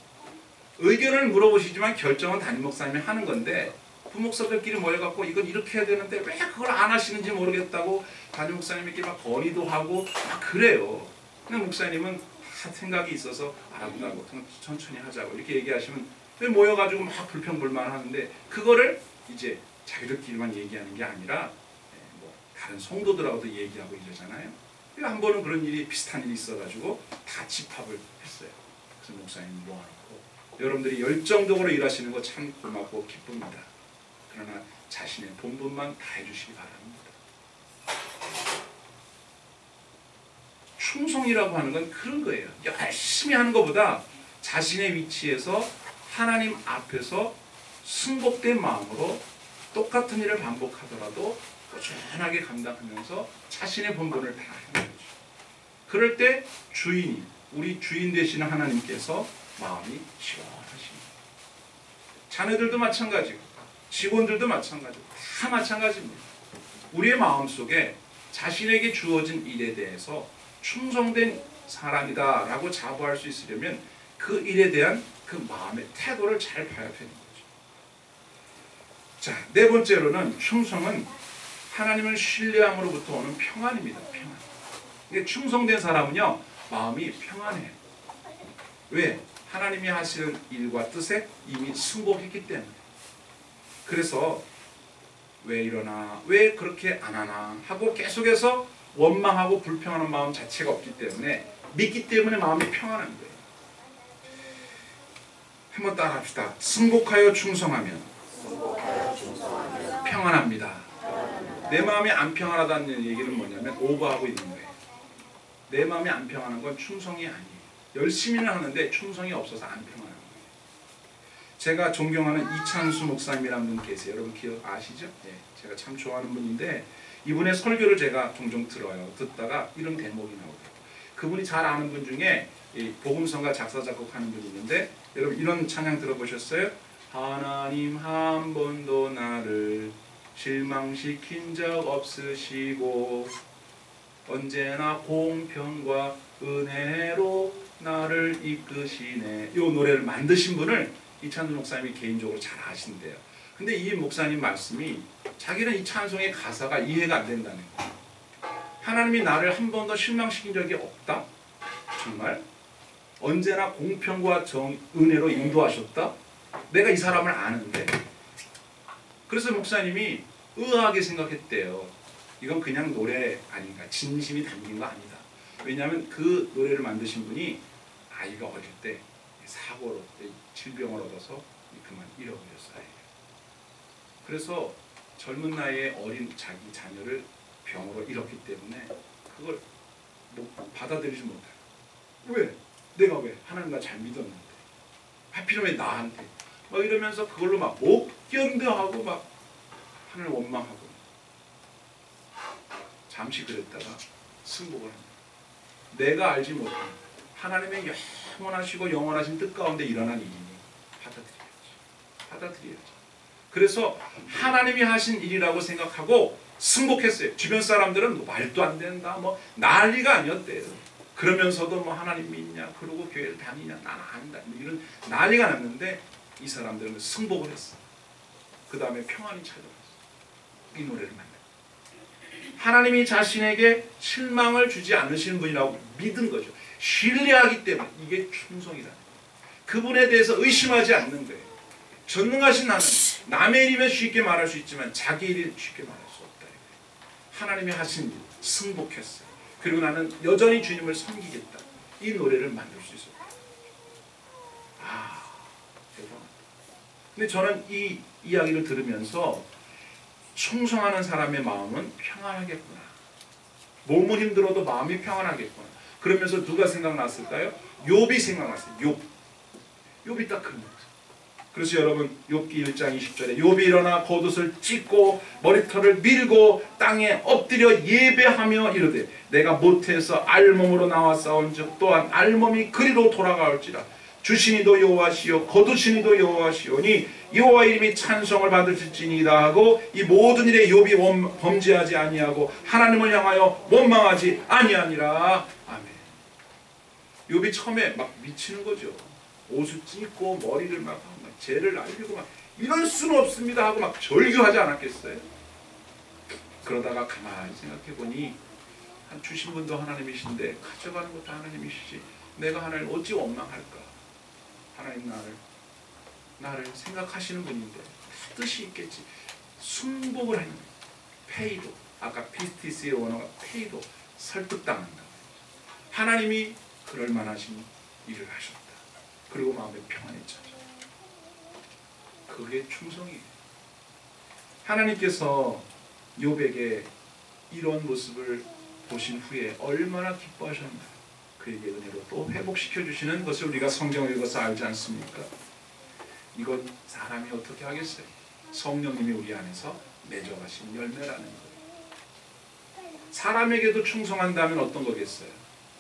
의견을 물어보시지만 결정은 담임 목사님이 하는 건데 부목사들끼리 모여갖고 이건 이렇게 해야 되는데 왜 그걸 안 하시는지 모르겠다고 담임 목사님에게 막 건의도 하고 막 그래요. 근데 목사님은 생각이 있어서 알았다고 천천히 하자고 이렇게 얘기하시면 왜 모여가지고 막 불평불만하는데 그거를 이제 자기들끼리만 얘기하는 게 아니라 뭐 다른 성도들하고도 얘기하고 이러잖아요. 한 번은 그런 일이 비슷한 일이 있어가지고 다 집합을 했어요. 그래서 목사님 모아놓고 여러분들이 열정적으로 일하시는 거 참 고맙고 기쁩니다. 그러나 자신의 본분만 다 해주시기 바랍니다. 충성이라고 하는 건 그런 거예요. 열심히 하는 것보다 자신의 위치에서 하나님 앞에서 순복된 마음으로 똑같은 일을 반복하더라도 꾸준하게 감당하면서 자신의 본분을 다 하는 거죠. 그럴 때 주인이 우리 주인 되시는 하나님께서 마음이 시원하십니다. 자녀들도 마찬가지고 직원들도 마찬가지고 다 마찬가지입니다. 우리의 마음속에 자신에게 주어진 일에 대해서 충성된 사람이다 라고 자부할 수 있으려면 그 일에 대한 그 마음의 태도를 잘 봐야 되는 거죠. 자, 네 번째로는 충성은 하나님을 신뢰함으로부터 오는 평안입니다. 평안. 근데 충성된 사람은요 마음이 평안해요. 왜? 하나님이 하시는 일과 뜻에 이미 승복했기 때문에. 그래서 왜 이러나 왜 그렇게 안 하나 하고 계속해서 원망하고 불평하는 마음 자체가 없기 때문에 믿기 때문에 마음이 평안한 거예요. 한번 따라합시다. 승복하여 충성하면 평안합니다. 내 마음이 안 평안하다는 얘기는 뭐냐면 오버하고 있는 거예요. 내 마음이 안 평안한 건 충성이 아니에요. 열심히는 하는데 충성이 없어서 안 평안한 거예요. 제가 존경하는 이찬수 목사님이라는 분 계세요. 여러분 기억 아시죠? 네, 제가 참 좋아하는 분인데 이분의 설교를 제가 종종 들어요. 듣다가 이런 대목이 나오더라고요. 그분이 잘 아는 분 중에 이 복음성가 작사 작곡하는 분이 있는데 여러분 이런 찬양 들어보셨어요? 하나님 한 번도 나를 실망시킨 적 없으시고 언제나 공평과 은혜로 나를 이끄시네. 이 노래를 만드신 분을 이찬수 목사님이 개인적으로 잘 아신대요. 근데 이 목사님 말씀이 자기는 이 찬송의 가사가 이해가 안 된다는 거예요. 하나님이 나를 한 번도 실망시킨 적이 없다? 정말? 언제나 공평과 은혜로 인도하셨다? 내가 이 사람을 아는데. 그래서 목사님이 의아하게 생각했대요. 이건 그냥 노래 아닌가, 진심이 담긴 거 아니다. 왜냐하면 그 노래를 만드신 분이 아이가 어릴 때 사고로 질병을 얻어서 그만 잃어버렸어요. 그래서 젊은 나이에 어린 자기 자녀를 병으로 잃었기 때문에 그걸 받아들이지 못해요. 왜? 내가 왜? 하나님 나 잘 믿었는데 하필이면 왜 나한테 막 이러면서 그걸로 막 못 견뎌하고 막 하나님 원망하고 잠시 그랬다가 승복을 합니다. 내가 알지 못한 하나님의 영원하시고 영원하신 뜻 가운데 일어난 일이니 받아들여야지. 그래서 하나님이 하신 일이라고 생각하고 승복했어요. 주변 사람들은 뭐 말도 안 된다, 뭐 난리가 아니었대요. 그러면서도 뭐 하나님 믿냐, 그러고 교회를 다니냐, 나는 아니다, 이런 난리가 났는데 이 사람들은 승복을 했어. 그 다음에 평안이 찾아왔어. 이 노래를 만나. 하나님이 자신에게 실망을 주지 않으시는 분이라고 믿은 거죠. 신뢰하기 때문에 이게 충성이다. 그분에 대해서 의심하지 않는 거예요. 전능하신 나는 남의 일이면 쉽게 말할 수 있지만 자기 일은 쉽게 말할 수 없다. 하나님이 하신 일 승복했어요. 그리고 나는 여전히 주님을 섬기겠다. 이 노래를 만들 수 있었다. 아, 대단하다. 근데 저는 이 이야기를 들으면서 충성하는 사람의 마음은 평안하겠구나. 몸은 힘들어도 마음이 평안하겠구나. 그러면서 누가 생각났을까요? 욥이 생각났어요. 욥이 딱 그런 거예요. 그래서 여러분 욥기 1장 20절에 욥이 일어나 겉옷을 찢고 머리털을 밀고 땅에 엎드려 예배하며 이르되 내가 모태에서 알몸으로 나와 싸운즉 또한 알몸이 그리로 돌아가올지라 주시니도 여호와시요 거두시니도 여호와시오니 여호와 이름이 찬송을 받으실지니이다 하고 이 모든 일에 욥이 범죄하지 아니하고 하나님을 향하여 원망하지 아니하니라. 아멘. 욥이 처음에 막 미치는 거죠. 옷을 찢고 머리를 막 죄를 알리고 막 이럴 수는 없습니다 하고 막 절규하지 않았겠어요? 그러다가 가만히 생각해보니 주신 분도 하나님이신데 가져가는 것도 하나님이시지 내가 하나님 어찌 원망할까? 하나님 나를 생각하시는 분인데 뜻이 있겠지. 순복을 하는 페이도, 아까 피스티스의 원어가 페이도, 설득당한다. 하나님이 그럴 만하신 일을 하셨다. 그리고 마음에 평안이 찾아. 그게 충성이에요. 하나님께서 욥에게 이런 모습을 보신 후에 얼마나 기뻐하셨나. 그에게 은혜로 또 회복시켜 주시는 것을 우리가 성경을 읽어서 알지 않습니까? 이건 사람이 어떻게 하겠어요? 성령님이 우리 안에서 맺어가신 열매라는 거예요. 사람에게도 충성한다면 어떤 거겠어요?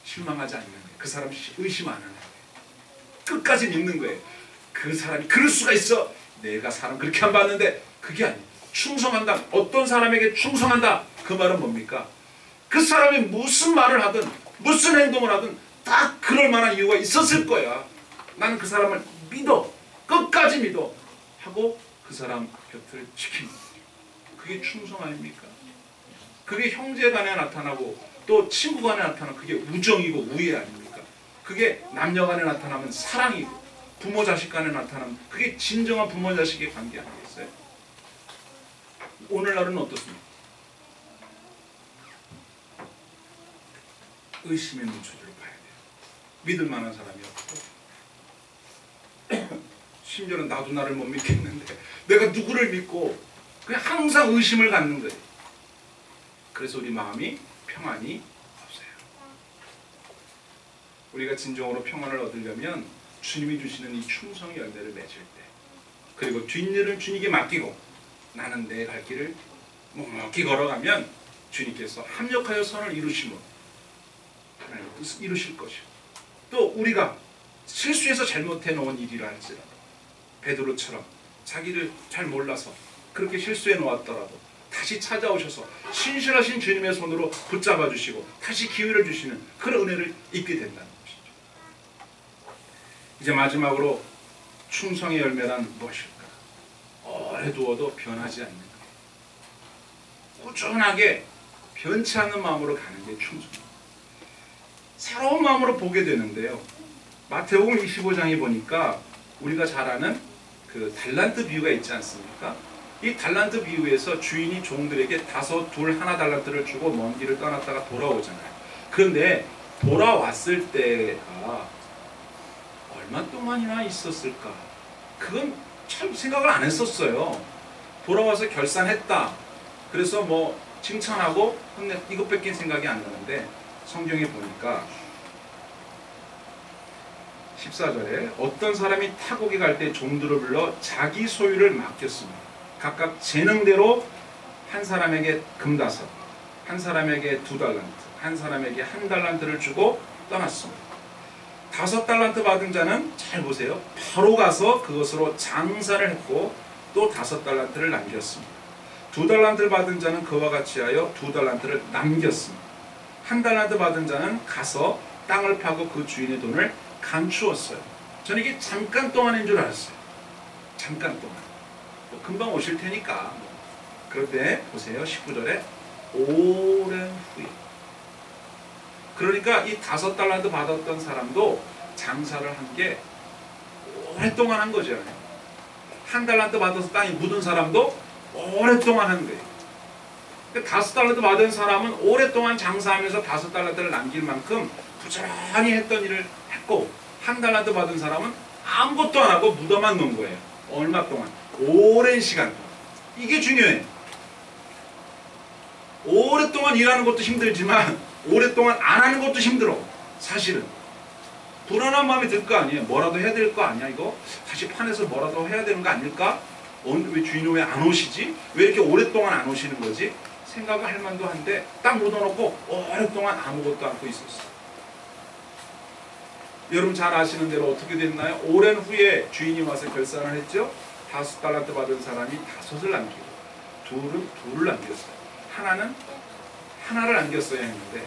실망하지 않는 거예요. 그 사람 의심 안 하는 거예요. 끝까지 믿는 거예요. 그 사람이 그럴 수가 있어. 내가 사람 그렇게 안 봤는데. 그게 아니에요. 충성한다. 어떤 사람에게 충성한다. 그 말은 뭡니까? 그 사람이 무슨 말을 하든 무슨 행동을 하든 다 그럴 만한 이유가 있었을 거야. 나는 그 사람을 믿어. 끝까지 믿어. 하고 그 사람 곁을 지킵니다. 그게 충성 아닙니까? 그게 형제 간에 나타나고 또 친구 간에 나타나고 그게 우정이고 우애 아닙니까? 그게 남녀 간에 나타나면 사랑이고 부모 자식 간에 나타나면 그게 진정한 부모 자식의 관계 아니겠어요? 오늘날은 어떻습니까? 의심의 눈초리로 봐야 돼요. 믿을 만한 사람이 없고 심지어는 나도 나를 못 믿겠는데 내가 누구를 믿고 그냥 항상 의심을 갖는 거예요. 그래서 우리 마음이 평안이 없어요. 우리가 진정으로 평안을 얻으려면 주님이 주시는 이 충성의 열매를 맺을 때 그리고 뒷일은 주님께 맡기고 나는 내 갈 길을 묵묵히 걸어가면 주님께서 합력하여 선을 이루심으로 하나님의 뜻을 이루실 것이고 또 우리가 실수해서 잘못해 놓은 일이라 할지라도 베드로처럼 자기를 잘 몰라서 그렇게 실수해 놓았더라도 다시 찾아오셔서 신실하신 주님의 손으로 붙잡아 주시고 다시 기회를 주시는 그런 은혜를 입게 된다는 것이죠. 이제 마지막으로 충성의 열매란 무엇일까? 오래 두어도 변하지 않는 거예요. 꾸준하게 변치 않는 마음으로 가는 게 충성입니다. 새로운 마음으로 보게 되는데요. 마태복음 25장에 보니까 우리가 잘 아는 그 달란트 비유가 있지 않습니까? 이 달란트 비유에서 주인이 종들에게 5, 2, 1 달란트를 주고 먼 길을 떠났다가 돌아오잖아요. 그런데 돌아왔을 때가 얼마 동안이나 있었을까? 그건 참 생각을 안 했었어요. 돌아와서 결산했다. 그래서 뭐 칭찬하고 이것밖에 생각이 안 나는데 성경에 보니까 14절에 어떤 사람이 타국에 갈 때 종들을 불러 자기 소유를 맡겼습니다. 각각 재능대로 한 사람에게 금5, 한 사람에게 2달란트, 한 사람에게 1달란트를 주고 떠났습니다. 5달란트 받은 자는 잘 보세요. 바로 가서 그것으로 장사를 했고 또 5달란트를 남겼습니다. 2달란트를 받은 자는 그와 같이 하여 2달란트를 남겼습니다. 1달란트 받은 자는 가서 땅을 파고 그 주인의 돈을 감추었어요. 저는 이게 잠깐 동안인 줄 알았어요. 잠깐 동안. 뭐 금방 오실 테니까. 그런데 보세요. 19절에 오랜 후에. 그러니까 이 5달란트 받았던 사람도 장사를 한 게 오랫동안 한 거죠. 1달란트 받아서 땅이 묻은 사람도 오랫동안 한 거예요. 5달란트 받은 사람은 오랫동안 장사하면서 5달란트를 남길 만큼 부지런히 했던 일을 했고 1달란트 받은 사람은 아무것도 안 하고 묻어만 놓은 거예요. 얼마 동안? 오랜 시간 동안. 이게 중요해요. 오랫동안 일하는 것도 힘들지만 오랫동안 안 하는 것도 힘들어. 사실은. 불안한 마음이 들 거 아니에요. 뭐라도 해야 될 거 아니야 이거? 다시 판에서 뭐라도 해야 되는 거 아닐까? 왜 주인은 왜 안 오시지? 왜 이렇게 오랫동안 안 오시는 거지? 생각을 할 만도 한데 딱 묻어놓고 오랫동안 아무것도 않고 있었어요. 여러분 잘 아시는 대로 어떻게 됐나요? 오랜 후에 주인이 와서 결산을 했죠. 5달란트 받은 사람이 5을 남기고 둘은 2를 남겼어요. 하나를 남겼어야 했는데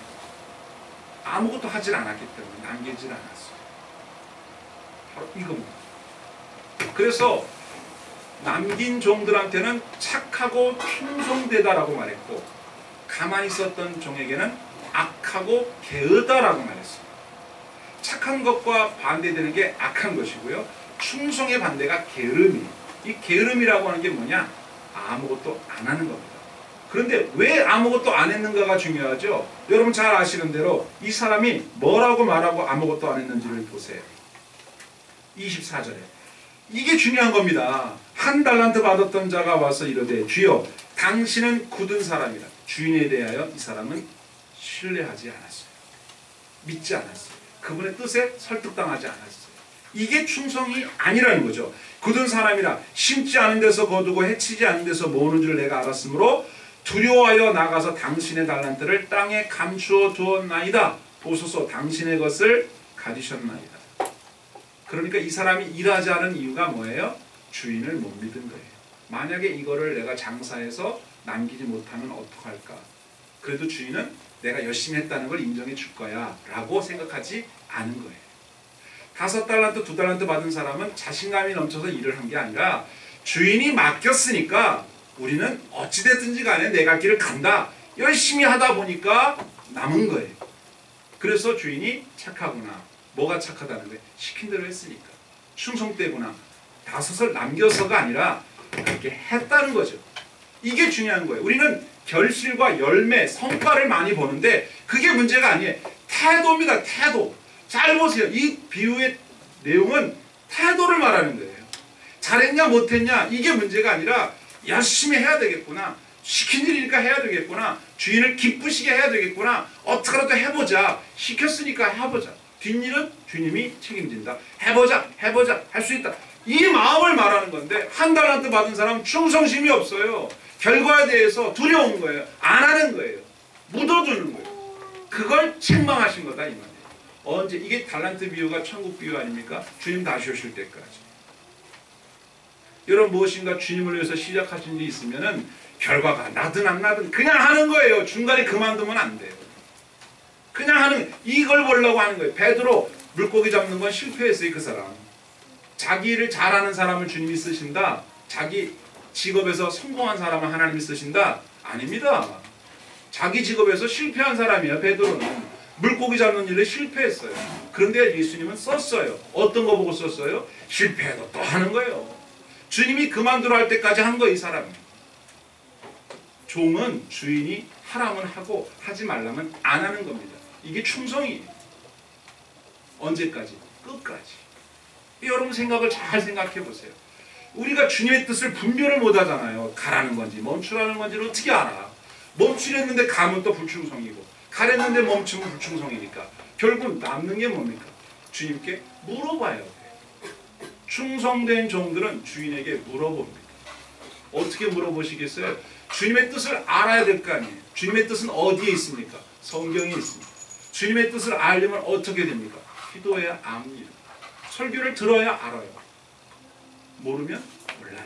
아무것도 하질 않았기 때문에 남기질 않았어요. 바로 이겁니다. 그래서 남긴 종들한테는 착하고 충성되다라고 말했고, 가만히 있었던 종에게는 악하고 게으다라고 말했어요. 착한 것과 반대되는 게 악한 것이고요, 충성의 반대가 게으름이에요. 이 게으름이라고 하는 게 뭐냐? 아무것도 안 하는 겁니다. 그런데 왜 아무것도 안 했는가가 중요하죠. 여러분 잘 아시는 대로 이 사람이 뭐라고 말하고 아무것도 안 했는지를 보세요. 24절에 이게 중요한 겁니다. 1달란트 받았던 자가 와서 이르되 주여 당신은 굳은 사람이라. 주인에 대하여 이 사람은 신뢰하지 않았어요. 믿지 않았어요. 그분의 뜻에 설득당하지 않았어요. 이게 충성이 아니라는 거죠. 굳은 사람이라 심지 않은 데서 거두고 해치지 않은 데서 모으는 줄 내가 알았으므로 두려워하여 나가서 당신의 달란트를 땅에 감추어 두었나이다. 보소서 당신의 것을 가지셨나이다. 그러니까 이 사람이 일하지 않은 이유가 뭐예요? 주인을 못 믿은 거예요. 만약에 이거를 내가 장사해서 남기지 못하면 어떡할까? 그래도 주인은 내가 열심히 했다는 걸 인정해 줄 거야 라고 생각하지 않은 거예요. 5달란트, 2달란트 받은 사람은 자신감이 넘쳐서 일을 한 게 아니라 주인이 맡겼으니까 우리는 어찌됐든지 간에 내 갈 길을 간다. 열심히 하다 보니까 남은 거예요. 그래서 주인이 착하구나. 뭐가 착하다는 거예요? 시킨 대로 했으니까. 충성되구나. 5을 남겨서가 아니라 그렇게 했다는 거죠. 이게 중요한 거예요. 우리는 결실과 열매, 성과를 많이 보는데 그게 문제가 아니에요. 태도입니다. 태도. 잘 보세요. 이 비유의 내용은 태도를 말하는 거예요. 잘했냐 못했냐 이게 문제가 아니라 열심히 해야 되겠구나. 시킨 일이니까 해야 되겠구나. 주인을 기쁘시게 해야 되겠구나. 어떻게라도 해보자. 시켰으니까 해보자. 뒷일은 주님이 책임진다. 해보자. 할 수 있다. 이 마음을 말하는 건데 1달란트 받은 사람은 충성심이 없어요. 결과에 대해서 두려운 거예요. 안 하는 거예요. 묻어두는 거예요. 그걸 책망하신 거다 이 말이에요. 언제? 이게 달란트 비유가 천국 비유 아닙니까? 주님 다시 오실 때까지. 여러분 무엇인가 주님을 위해서 시작하신 일이 있으면은 결과가 나든 안 나든 그냥 하는 거예요. 중간에 그만두면 안 돼요. 그냥 하는, 이걸 보려고 하는 거예요. 베드로 물고기 잡는 건 실패했어요. 그 사람. 자기 일을 잘하는 사람을 주님이 쓰신다. 자기 직업에서 성공한 사람을 하나님이 쓰신다. 아닙니다. 자기 직업에서 실패한 사람이에요. 베드로는. 물고기 잡는 일에 실패했어요. 그런데 예수님은 썼어요. 어떤 거 보고 썼어요? 실패해도 또 하는 거예요. 주님이 그만두라 할 때까지 한 거예요. 이 사람이. 종은 주인이 하라면 하고 하지 말라면 안 하는 겁니다. 이게 충성이에요. 언제까지? 끝까지. 여러분 생각을 잘 생각해 보세요. 우리가 주님의 뜻을 분별을 못 하잖아요. 가라는 건지 멈추라는 건지를 어떻게 알아? 멈추려는데 가면 또 불충성이고 가랬는데 멈추면 불충성이니까 결국 남는 게 뭡니까? 주님께 물어봐야 돼요. 충성된 종들은 주인에게 물어봅니다. 어떻게 물어보시겠어요? 주님의 뜻을 알아야 될 거 아니에요. 주님의 뜻은 어디에 있습니까? 성경에 있습니다. 주님의 뜻을 알려면 어떻게 됩니까? 기도해야 압니다. 설교를 들어야 알아요. 모르면 몰라요.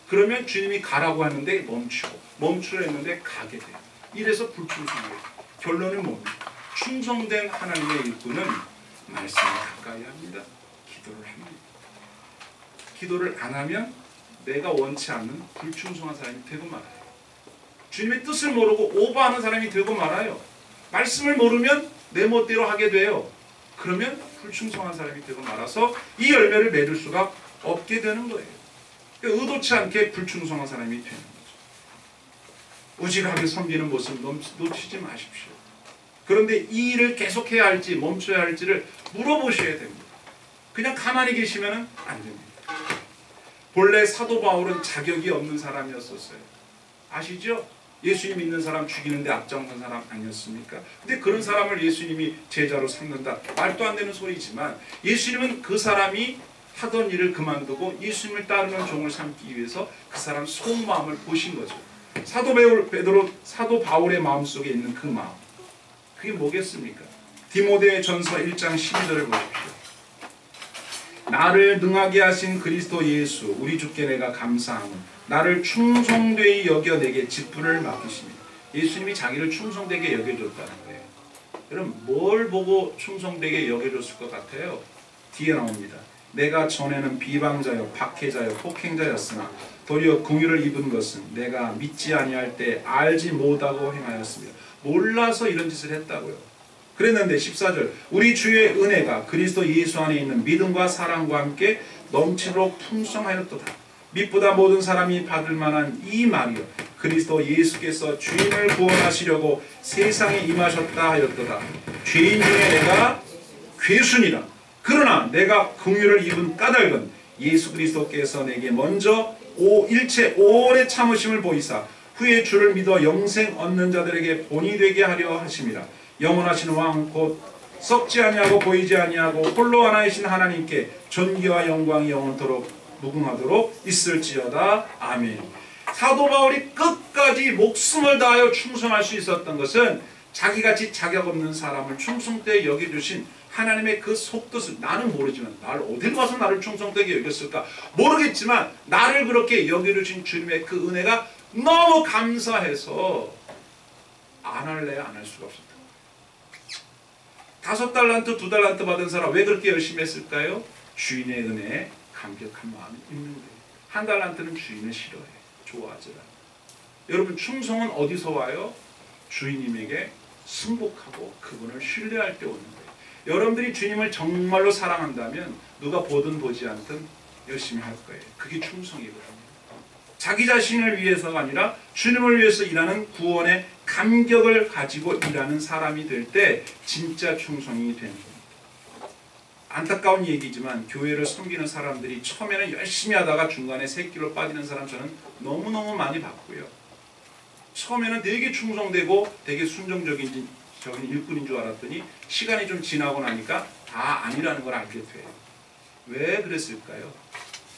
그러면 주님이 가라고 하는데 멈추고 멈추려 했는데 가게 돼요. 이래서 불충성해요. 결론은 뭡니까? 충성된 하나님의 일꾼은 말씀에 가까이 합니다. 기도를 합니다. 기도를 안 하면 내가 원치 않는 불충성한 사람이 되고 말아요. 주님의 뜻을 모르고 오버하는 사람이 되고 말아요. 말씀을 모르면 내 멋대로 하게 돼요. 그러면 불충성한 사람이 되고 말아서 이 열매를 맺을 수가 없게 되는 거예요. 그러니까 의도치 않게 불충성한 사람이 되는 거죠. 우직하게 섬기는 모습 놓치지 마십시오. 그런데 이 일을 계속해야 할지 멈춰야 할지를 물어보셔야 됩니다. 그냥 가만히 계시면 안 됩니다. 본래 사도 바울은 자격이 없는 사람이었었어요. 아시죠? 예수님 믿는 사람 죽이는데 앞장선 사람 아니었습니까? 근데 그런 사람을 예수님이 제자로 삼는다. 말도 안 되는 소리지만 예수님은 그 사람이 하던 일을 그만두고 예수님을 따르는 종을 삼기 위해서 그 사람 속마음을 보신 거죠. 사도 바울의 마음속에 있는 그 마음. 그게 뭐겠습니까? 디모데전서 1장 12절을 보십시오. 나를 능하게 하신 그리스도 예수 우리 주께 내가 감사하며 나를 충성되이 여겨 내게 직분을 맡기시니. 예수님이 자기를 충성되게 여겨줬다는 거예요. 여러분 뭘 보고 충성되게 여겨줬을 것 같아요? 뒤에 나옵니다. 내가 전에는 비방자요 박해자요 폭행자였으나 도리어 긍휼을 입은 것은 내가 믿지 아니할 때 알지 못하고 행하였습니다. 몰라서 이런 짓을 했다고요. 그랬는데 14절 우리 주의 은혜가 그리스도 예수 안에 있는 믿음과 사랑과 함께 넘치도록 풍성하였도다. 믿보다 모든 사람이 받을 만한 이 말이요 그리스도 예수께서 죄인을 구원하시려고 세상에 임하셨다 하였도다. 죄인 중에 내가 괴순이라. 그러나 내가 긍휼을 입은 까닭은 예수 그리스도께서 내게 먼저 일체 오래 참으심을 보이사 후에 주를 믿어 영생 얻는 자들에게 본이 되게 하려 하심이라. 영원하신 왕 곧 썩지 아니하고 보이지 아니하고 홀로 하나이신 하나님께 존귀와 영광이 영원토록 무궁하도록 있을지어다. 아멘. 사도 바울이 끝까지 목숨을 다하여 충성할 수 있었던 것은 자기같이 자격 없는 사람을 충성되게 여겨주신 하나님의 그 속뜻을 나는 모르지만 나를 어딜 봐서 나를 충성되게 여겼을까 모르겠지만 나를 그렇게 여겨주신 주님의 그 은혜가 너무 감사해서 안 할래야 안 할 수가 없었다. 5달란트 2달란트 받은 사람 왜 그렇게 열심히 했을까요? 주인의 은혜에 감격한 마음이 있는 거예요. 1달란트는 주인을 싫어해. 좋아하지 않아. 여러분 충성은 어디서 와요? 주인님에게 승복하고 그분을 신뢰할 때 오는 거예요. 여러분들이 주님을 정말로 사랑한다면 누가 보든 보지 않든 열심히 할 거예요. 그게 충성이거든요. 자기 자신을 위해서가 아니라 주님을 위해서 일하는 구원의 감격을 가지고 일하는 사람이 될 때 진짜 충성이 되는 겁니다. 안타까운 얘기지만 교회를 섬기는 사람들이 처음에는 열심히 하다가 중간에 새끼로 빠지는 사람 저는 너무너무 많이 봤고요. 처음에는 되게 충성되고 되게 순종적인 일꾼인 줄 알았더니 시간이 좀 지나고 나니까 다 아니라는 걸 알게 돼요. 왜 그랬을까요?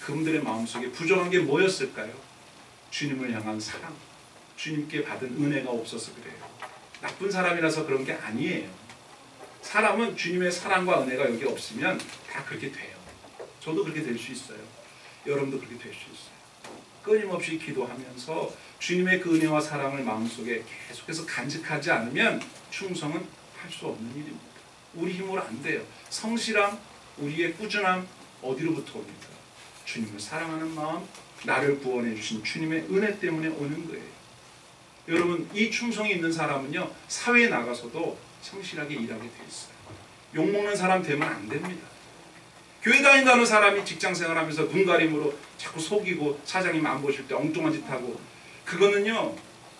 그분들의 마음속에 부정한 게 뭐였을까요? 주님을 향한 사랑, 주님께 받은 은혜가 없어서 그래요. 나쁜 사람이라서 그런 게 아니에요. 사람은 주님의 사랑과 은혜가 여기 없으면 다 그렇게 돼요. 저도 그렇게 될 수 있어요. 여러분도 그렇게 될 수 있어요. 끊임없이 기도하면서 주님의 그 은혜와 사랑을 마음속에 계속해서 간직하지 않으면 충성은 할 수 없는 일입니다. 우리 힘으로 안 돼요. 성실함, 우리의 꾸준함 어디로부터 옵니까? 주님을 사랑하는 마음, 나를 구원해 주신 주님의 은혜 때문에 오는 거예요. 여러분 이 충성이 있는 사람은요 사회에 나가서도 성실하게 일하게 돼 있어요. 욕먹는 사람 되면 안 됩니다. 교회 다닌다는 사람이 직장생활하면서 눈가림으로 자꾸 속이고 사장님 안 보실 때 엉뚱한 짓 하고 그거는요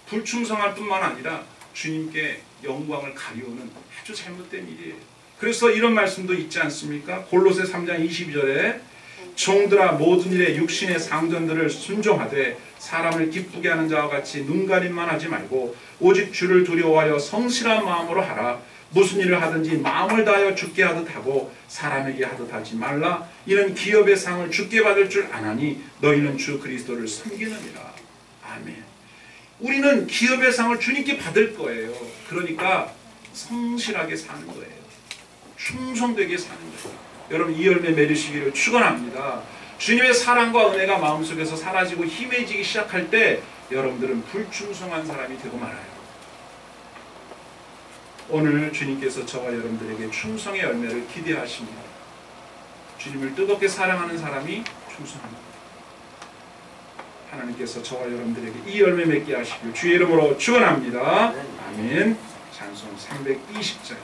불충성할 뿐만 아니라 주님께 영광을 가리우는 아주 잘못된 일이에요. 그래서 이런 말씀도 있지 않습니까? 골로새 3장 22절에 종들아 모든 일에 육신의 상전들을 순종하되 사람을 기쁘게 하는 자와 같이 눈가림만 하지 말고 오직 주를 두려워하여 성실한 마음으로 하라. 무슨 일을 하든지 마음을 다하여 주께 하듯 하고 사람에게 하듯 하지 말라. 이는 기업의 상을 주께 받을 줄 아나니 너희는 주 그리스도를 섬기느니라. 아멘. 우리는 기업의 상을 주님께 받을 거예요. 그러니까 성실하게 사는 거예요. 충성되게 사는 거예요. 여러분 이 열매 맺으시기를 축원합니다. 주님의 사랑과 은혜가 마음속에서 사라지고 희미해지기 시작할 때 여러분들은 불충성한 사람이 되고 말아요. 오늘 주님께서 저와 여러분들에게 충성의 열매를 기대하십니다. 주님을 뜨겁게 사랑하는 사람이 충성합니다. 하나님께서 저와 여러분들에게 이 열매 맺게 하시길 주의 이름으로 축원합니다. 아멘. 찬송 320장